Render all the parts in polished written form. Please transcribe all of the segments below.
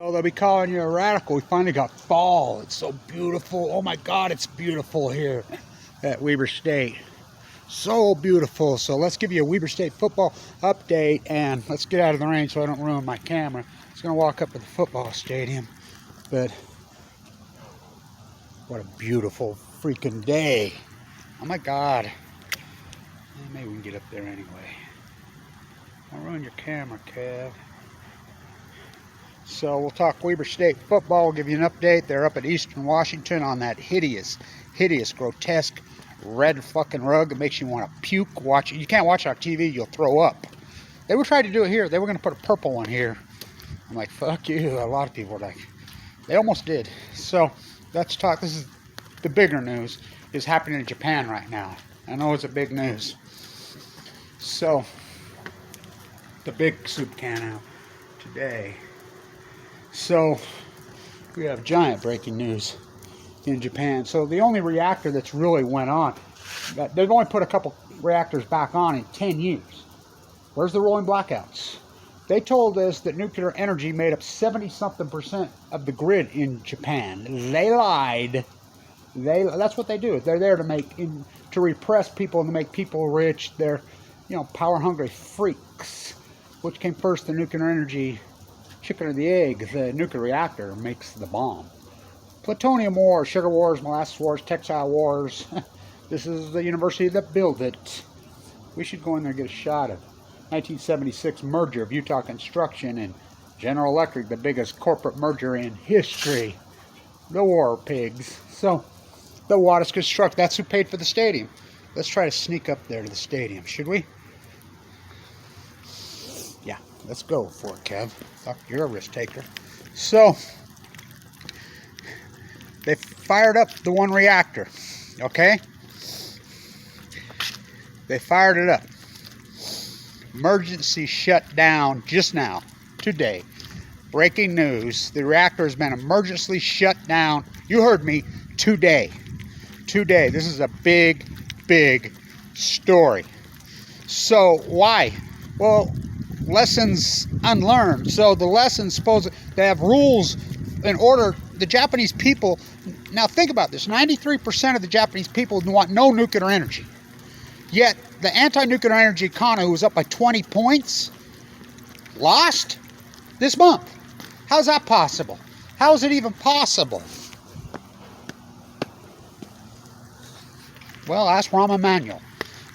Oh, they'll be calling you a radical. We finally got fall. It's so beautiful. Oh my God, it's beautiful here at Weber State. So beautiful. So let's give you a Weber State football update, and let's get out of the rain so I don't ruin my camera. I was going to walk up to the football stadium, but what a beautiful freaking day. Oh my God. Maybe we can get up there anyway. Don't ruin your camera, Kev. So we'll talk Weber State football. We'll give you an update. They're up at Eastern Washington on that hideous, grotesque red fucking rug. It makes you want to puke. Watch it. You can't watch it on TV. You'll throw up. They were trying to do it here. They were going to put a purple one here. I'm like, fuck you. A lot of people were like, they almost did. So let's talk. This is the bigger news. Is happening in Japan right now. I know it's a big news. So the big soup can out today. So we have giant breaking news in Japan. So the only reactor that's really went on, they've only put a couple reactors back on in 10 years. Where's the rolling blackouts? They told us that nuclear energy made up 70-something% of the grid in Japan. They lied. That's what they do. They're there to repress people and to make people rich. They're, power-hungry freaks. Which came first, the nuclear energy, chicken or the egg? The nuclear reactor makes the bomb. Plutonium wars, sugar wars, molasses wars, textile wars. This is the university that built it. We should go in there and get a shot of 1976 merger of Utah Construction and General Electric, the biggest corporate merger in history. The war pigs. So, the Wattis Construct, that's who paid for the stadium. Let's try to sneak up there to the stadium, should we? Yeah, let's go for it, Kev. Fuck, you're a risk taker. So, they fired up the one reactor, okay? They fired it up. Emergency shutdown just now, today. Breaking news, the reactor has been emergency shut down. You heard me, today. Today. This is a big, big story. So, why? Well, lessons unlearned. So the lessons supposed they have rules in order. The Japanese people, now think about this, 93% of the Japanese people want no nuclear energy. Yet the anti-nuclear energy economy, who was up by 20 points, lost this month. How's that possible? How is it even possible? Well, ask Rahm Emanuel.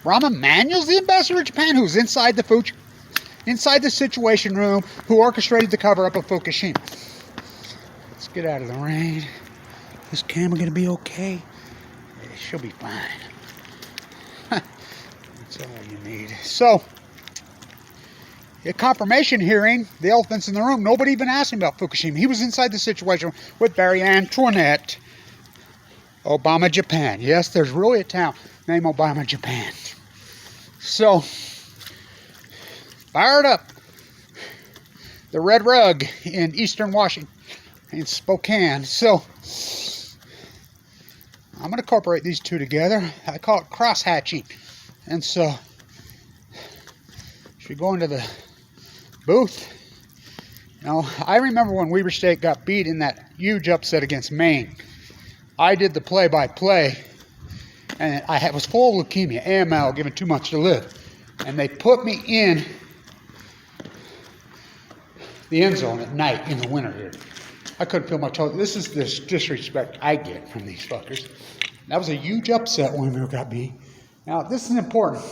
Rahm Emanuel's the ambassador of Japan, who's inside the Situation Room, who orchestrated the cover-up of Fukushima. Let's get out of the rain. Is camera going to be okay? She'll be fine. That's all you need. So, a confirmation hearing, the elephants in the room, nobody even asked him about Fukushima. He was inside the Situation Room with Barry Antoinette. Obama, Japan. Yes, there's really a town named Obama, Japan. So, fired up the red rug in Eastern Washington, in Spokane. So, I'm going to incorporate these two together. I call it cross-hatching. And so, should we go into the booth? I remember when Weber State got beat in that huge upset against Maine. I did the play-by-play, and I was full of leukemia, AML, given too much to live. And they put me in the end zone at night in the winter here. I couldn't feel my toes. This is the disrespect I get from these fuckers. That was a huge upset when we got beat. Now, this is important,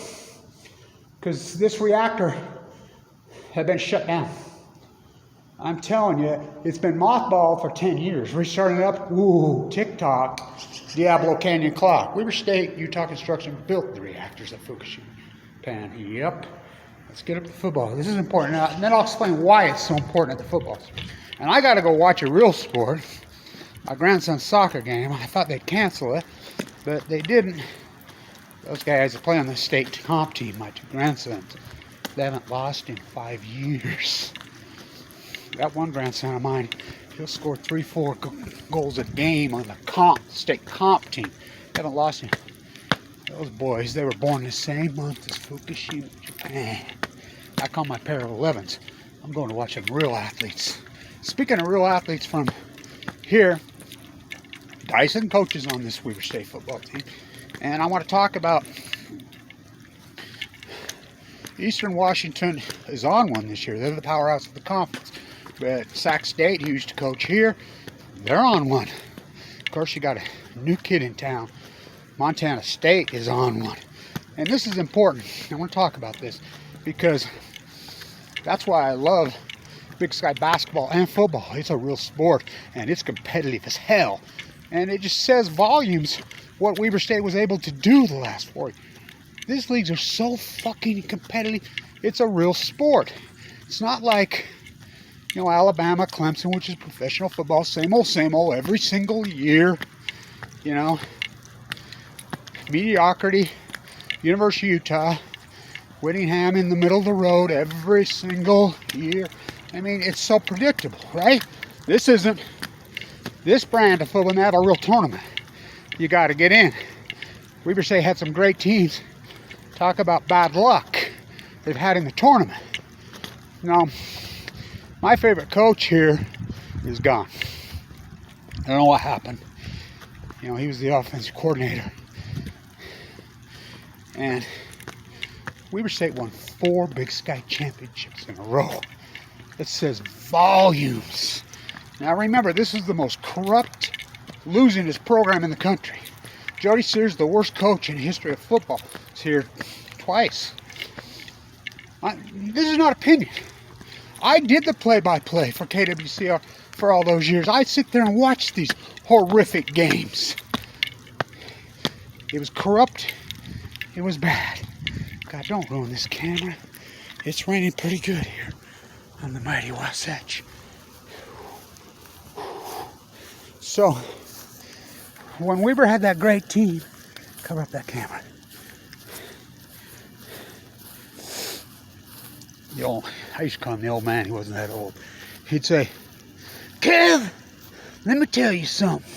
because this reactor had been shut down. I'm telling you, it's been mothballed for 10 years. Restarting it up, ooh, TikTok, Diablo Canyon clock. Weber State, Utah Construction built the reactors at Fukushima. Japan, yep. Let's get up to football. This is important. Now, and then I'll explain why it's so important at the football. And I got to go watch a real sport, my grandson's soccer game. I thought they'd cancel it, but they didn't. Those guys that play on the state comp team, my two grandsons, they haven't lost in 5 years. That one grandson of mine, he'll score 3-4 goals a game on the state comp team. Haven't lost him. Those boys, they were born the same month as Fukushima, Japan. I call my pair of 11s. I'm going to watch some real athletes Speaking of real athletes from here, Dyson coaches on this Weber State football team. And I want to talk about Eastern Washington is on one this year. They're the powerhouse of the conference. But Sac State, who used to coach here, they're on one. Of course, you got a new kid in town. Montana State is on one. And this is important. I want to talk about this because that's why I love Big Sky basketball and football. It's a real sport, and it's competitive as hell. And it just says volumes what Weber State was able to do the last 4 years. These leagues are so fucking competitive. It's a real sport. It's not like, you know, Alabama, Clemson, which is professional football, same old, every single year. You know, mediocrity. University of Utah, Whittingham in the middle of the road every single year. I mean, it's so predictable, right? This isn't. This brand of football, not a real tournament. You got to get in. Weber State had some great teams. Talk about bad luck they've had in the tournament. Now, my favorite coach here is gone. I don't know what happened. You know, he was the offensive coordinator. And Weber State won 4 Big Sky championships in a row. It says volumes. Now remember, this is the most corrupt, losingest program in the country. Jody Sears, the worst coach in the history of football, is here twice. This is not opinion. I did the play-by-play for KWCR for all those years. I'd sit there and watch these horrific games. It was corrupt. It was bad. God, don't ruin this camera. It's raining pretty good here on the mighty Wasatch. So, when Weber had that great team, cover up that camera. I used to call him the old man. He wasn't that old. He'd say, "Kev, let me tell you something.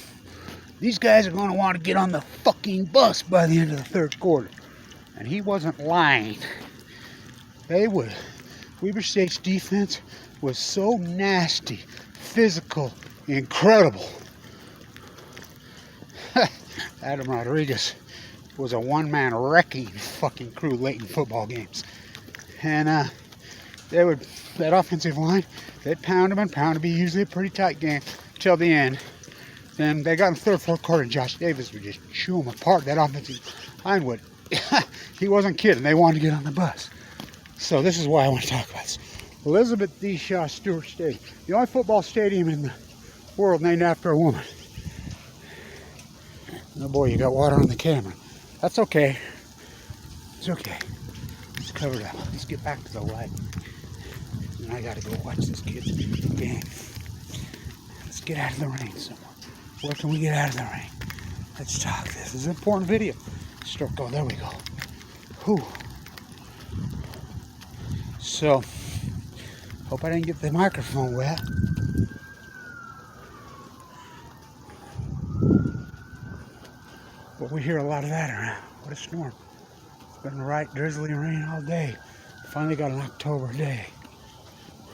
These guys are going to want to get on the fucking bus by the end of the third quarter." And he wasn't lying. They would. Weber State's defense was so nasty, physical, incredible. Adam Rodriguez was a one-man wrecking fucking crew late in football games. And that offensive line, they'd pound them and pound them. It'd be usually a pretty tight game till the end. Then they got in the third, fourth quarter, and Josh Davis would just chew them apart. That offensive line would. He wasn't kidding. They wanted to get on the bus. So this is why I want to talk about this. Elizabeth D. Shaw Stewart Stadium. The only football stadium in the world named after a woman. Oh boy, you got water on the camera. That's okay. It's okay. It's covered up. Let's get back to the light. And I gotta go watch this kid's game. Let's get out of the rain somewhere. Where can we get out of the rain? Let's talk. This is an important video. Start going. There we go. Whew. So, hope I didn't get the microphone wet. But we hear a lot of that around. What a storm. It's been right drizzly rain all day. Finally got an October day.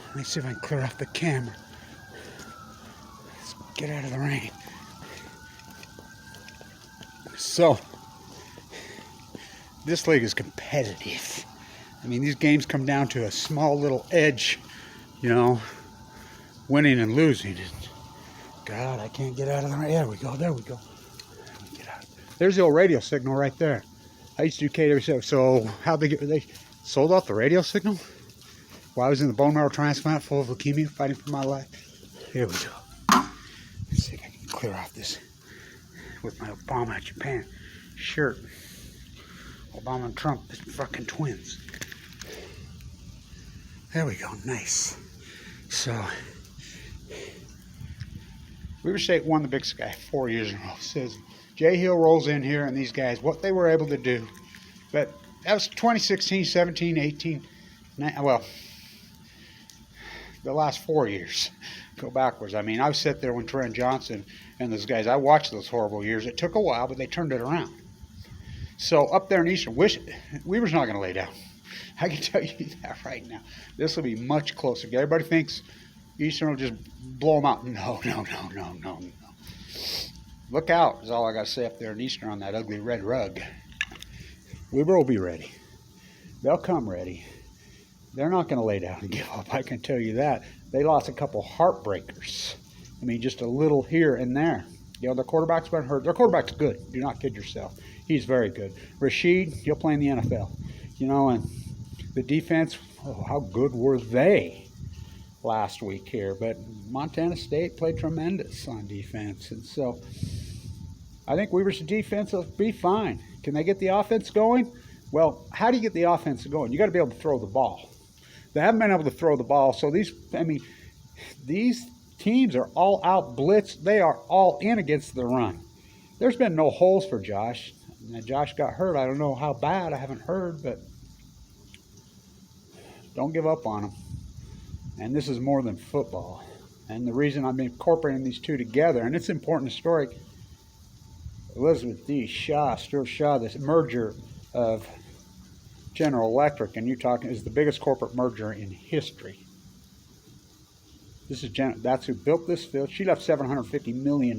Let me see if I can clear off the camera. Let's get out of the rain. So, this league is competitive. I mean, these games come down to a small little edge, you know, winning and losing. And God, I can't get out of the rain. There we go. There we go. Get out. There's the old radio signal right there. I used to do KWCR. So how'd they sold off the radio signal? While I was in the bone marrow transplant, full of leukemia, fighting for my life. Here we go. Let's see if I can clear off this with my Obama Japan shirt. Obama and Trump, fucking twins. There we go, nice. So, Weber State won the Big Sky 4 years in a row. Says Jay Hill rolls in here, and these guys, what they were able to do. But that was 2016, 17, 18, well, the last 4 years. Go backwards. I mean, I sat there when Trent Johnson and those guys, I watched those horrible years. It took a while, but they turned it around. So up there in Eastern, Weber's not going to lay down. I can tell you that right now. This will be much closer. Everybody thinks Eastern will just blow them out. No. Look out is all I got to say up there in Eastern on that ugly red rug. Weber will be ready. They'll come ready. They're not going to lay down and give up, I can tell you that. They lost a couple heartbreakers. I mean, just a little here and there. You know, their quarterback's been hurt. Their quarterback's good. Do not kid yourself. He's very good. Rashid, he'll play in the NFL. You know, and the defense, oh, how good were they last week here? But Montana State played tremendous on defense. And so I think Weber's defense will be fine. Can they get the offense going? Well, how do you get the offense going? You got to be able to throw the ball. They haven't been able to throw the ball. So these teams are all out blitz. They are all in against the run. There's been no holes for Josh. Now, Josh got hurt. I don't know how bad. I haven't heard, but don't give up on him. And this is more than football. And the reason I'm incorporating these two together, and it's important historic, Elizabeth D. Shaw, Stuart Shaw, this merger of General Electric, and you're talking, is the biggest corporate merger in history. This is that's who built this field. She left $750 million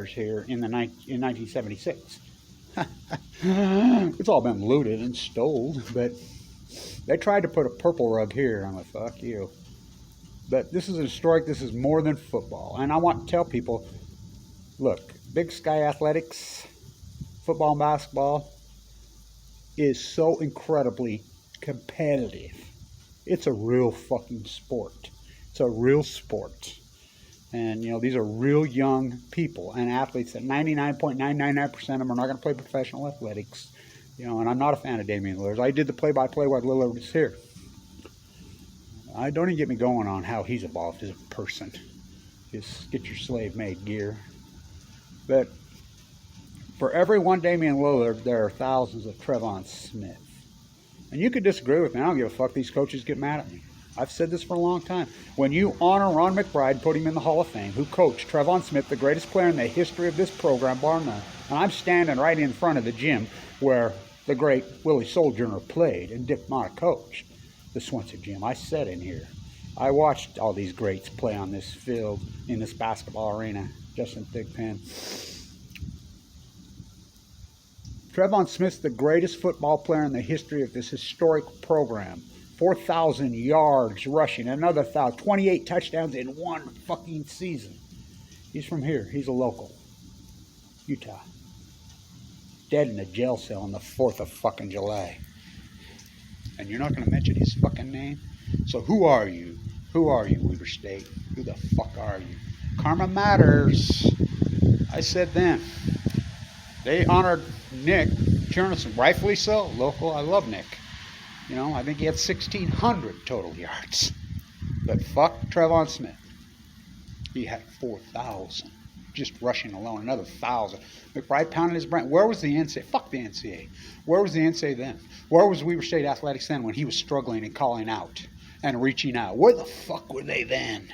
here in 1976. It's all been looted and stole, but they tried to put a purple rug here. I'm like, fuck you. But this is historic. This is more than football. And I want to tell people, look, Big Sky Athletics, football and basketball, is so incredibly competitive. It's a real fucking sport. It's a real sport. And, you know, these are real young people and athletes that 99.999% of them are not going to play professional athletics. You know, and I'm not a fan of Damian Lillard. I did the play-by-play while Lillard was here. I don't even get me going on how he's evolved as a person. Just get your slave-made gear. But for every one Damian Lillard, there are thousands of Trevon Smith. And you could disagree with me. I don't give a fuck. These coaches get mad at me. I've said this for a long time. When you honor Ron McBride, put him in the Hall of Fame, who coached Trevon Smith, the greatest player in the history of this program, bar none. And I'm standing right in front of the gym where the great Willie Sojourner played and Dick Mott coached the Swenson gym. I sat in here. I watched all these greats play on this field in this basketball arena. Justin Thigpen. Trevon Smith's the greatest football player in the history of this historic program. 4,000 yards rushing, another 1,000, 28 touchdowns in one fucking season. He's from here. He's a local. Utah. Dead in a jail cell on the 4th of fucking July. And you're not going to mention his fucking name? So who are you? Who are you, Weber State? Who the fuck are you? Karma matters. I said then. They honored Nick Chernisson, rightfully so. Local, I love Nick. You know, I think he had 1,600 total yards. But fuck Trevon Smith. He had 4,000. Just rushing alone, another 1,000. McBride pounding his brain. Where was the NCAA? Fuck the NCAA. Where was the NCAA then? Where was Weber State Athletics then when he was struggling and calling out and reaching out? Where the fuck were they then?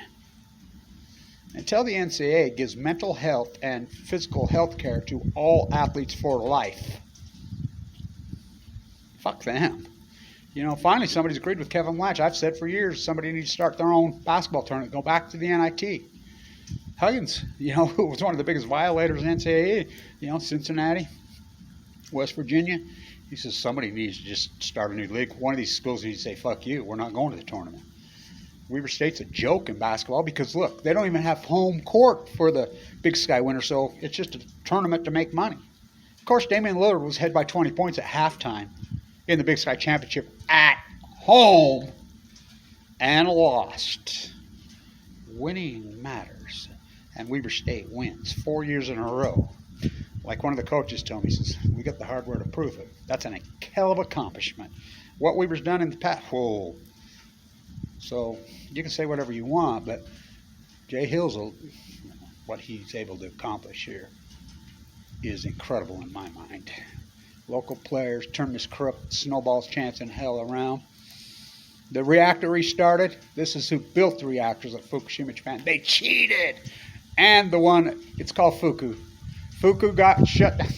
Until the NCAA gives mental health and physical health care to all athletes for life. Fuck them. You know, finally somebody's agreed with Kevin Latch. I've said for years somebody needs to start their own basketball tournament. Go back to the NIT. Huggins, you know, who was one of the biggest violators in NCAA, you know, Cincinnati, West Virginia. He says somebody needs to just start a new league. One of these schools needs to say, fuck you, we're not going to the tournament. Weber State's a joke in basketball because, look, they don't even have home court for the Big Sky winner, so it's just a tournament to make money. Of course, Damian Lillard was ahead by 20 points at halftime in the Big Sky Championship at home and lost. Winning matters, and Weber State wins 4 years in a row. Like one of the coaches told me, he says, we got the hardware to prove it. That's an hell of accomplishment. What Weber's done in the past, whoa. So you can say whatever you want, but Jay Hill's, what he's able to accomplish here is incredible in my mind. Local players turn this corrupt snowball's chance in hell around. The reactor restarted. This is who built the reactors at Fukushima, Japan. They cheated. And the one, it's called Fuku. Fuku got shut down.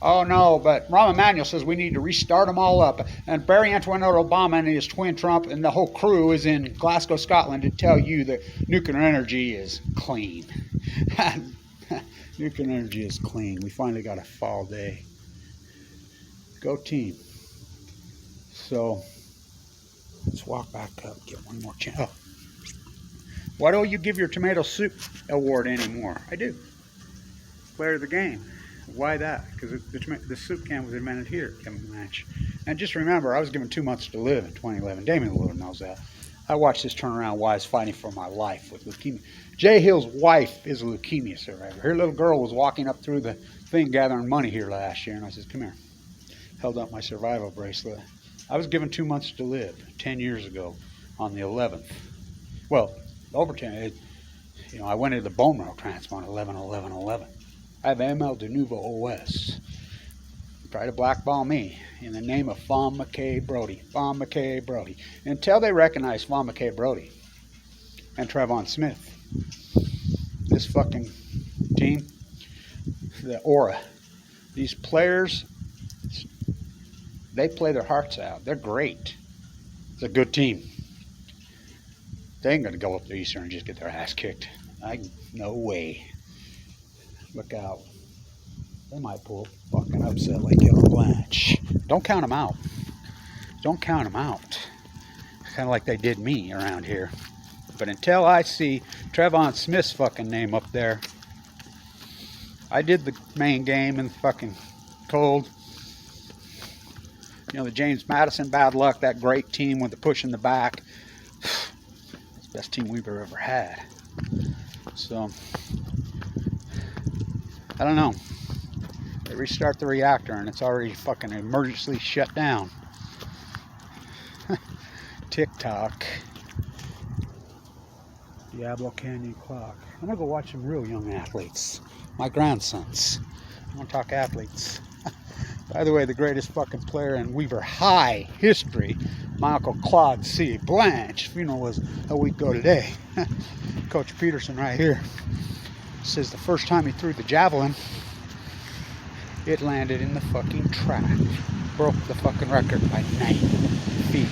Oh no, but Rahm Emanuel says we need to restart them all up. And Barry Antoinette Obama and his twin Trump and the whole crew is in Glasgow, Scotland to tell you that nuclear energy is clean. Nuclear energy is clean. We finally got a fall day. Go team. So let's walk back up, get one more chance. Oh. Why don't you give your tomato soup award anymore? I do. Player of the game. Why that? Because the soup can was invented here at Kevin Match. And just remember, I was given 2 months to live in 2011. Damien Lillard knows that. I watched this turnaround while I was fighting for my life with leukemia. Jay Hill's wife is a leukemia survivor. Her little girl was walking up through the thing gathering money here last year, and I said, come here. Held up my survival bracelet. I was given 2 months to live 10 years ago on the 11th. Well, over 10. I went into the bone marrow transplant 11/11/11. I have ML de Novo OS. Try to blackball me in the name of Fawn McKay Brody. Fawn McKay Brody. Until they recognize Fawn McKay Brody and Trevon Smith, this fucking team, the aura, these players, they play their hearts out. They're great. It's a good team. They ain't going to go up to Eastern and just get their ass kicked. No way. Look out. They might pull a fucking upset like Kevin Blanche. Don't count them out. Don't count them out. Kind of like they did me around here. But until I see Trevon Smith's fucking name up there, I did the main game in the fucking cold. The James Madison bad luck, that great team with the push in the back. It's the best team we've ever had. So, I don't know. They restart the reactor and it's already fucking emergency shut down. TikTok. Diablo Canyon Clock. I'm going to go watch some real young athletes. My grandsons. I want to talk athletes. By the way, the greatest fucking player in Weaver High history, my Uncle Claude C. Blanche. Funeral was a week ago today. Coach Peterson right here says the first time he threw the javelin, it landed in the fucking track. Broke the fucking record by 9 feet.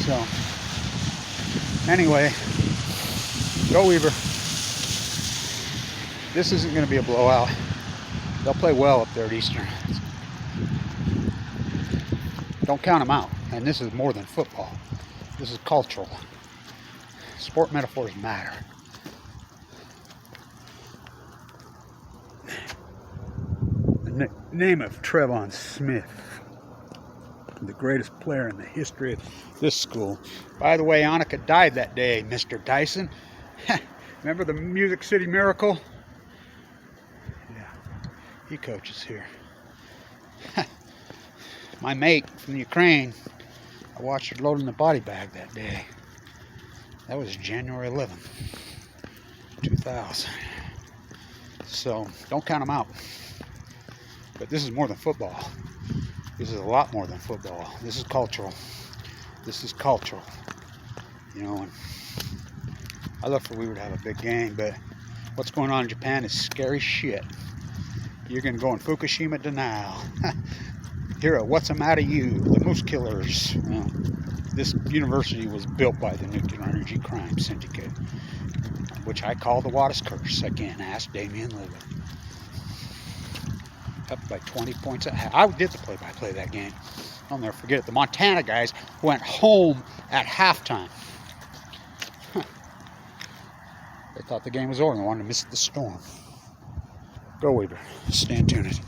So, anyway, go Weaver. This isn't going to be a blowout. They'll play well up there at Eastern. Don't count them out. And this is more than football. This is cultural. Sport metaphors matter. The name of Trevon Smith, the greatest player in the history of this school. By the way, Annika died that day, Mr. Dyson. Remember the Music City Miracle? Yeah, he coaches here. My mate from Ukraine, I watched her loading the body bag that day. That was January 11th, 2000. So, don't count them out. But this is more than football. This is a lot more than football. This is cultural. This is cultural. And I look for Weaver to have a big game, but what's going on in Japan is scary shit. You're going to go in Fukushima denial. Hero, what's the matter you? The Moose Killers. This university was built by the Nuclear Energy Crime Syndicate, which I call the Wattis Curse. Again, ask Damien Lillard. Up by 20 points at half. I did the play-by-play that game. I'll never forget it. The Montana guys went home at halftime. They thought the game was over and they wanted to miss the storm. Go Weaver. Stand tuned.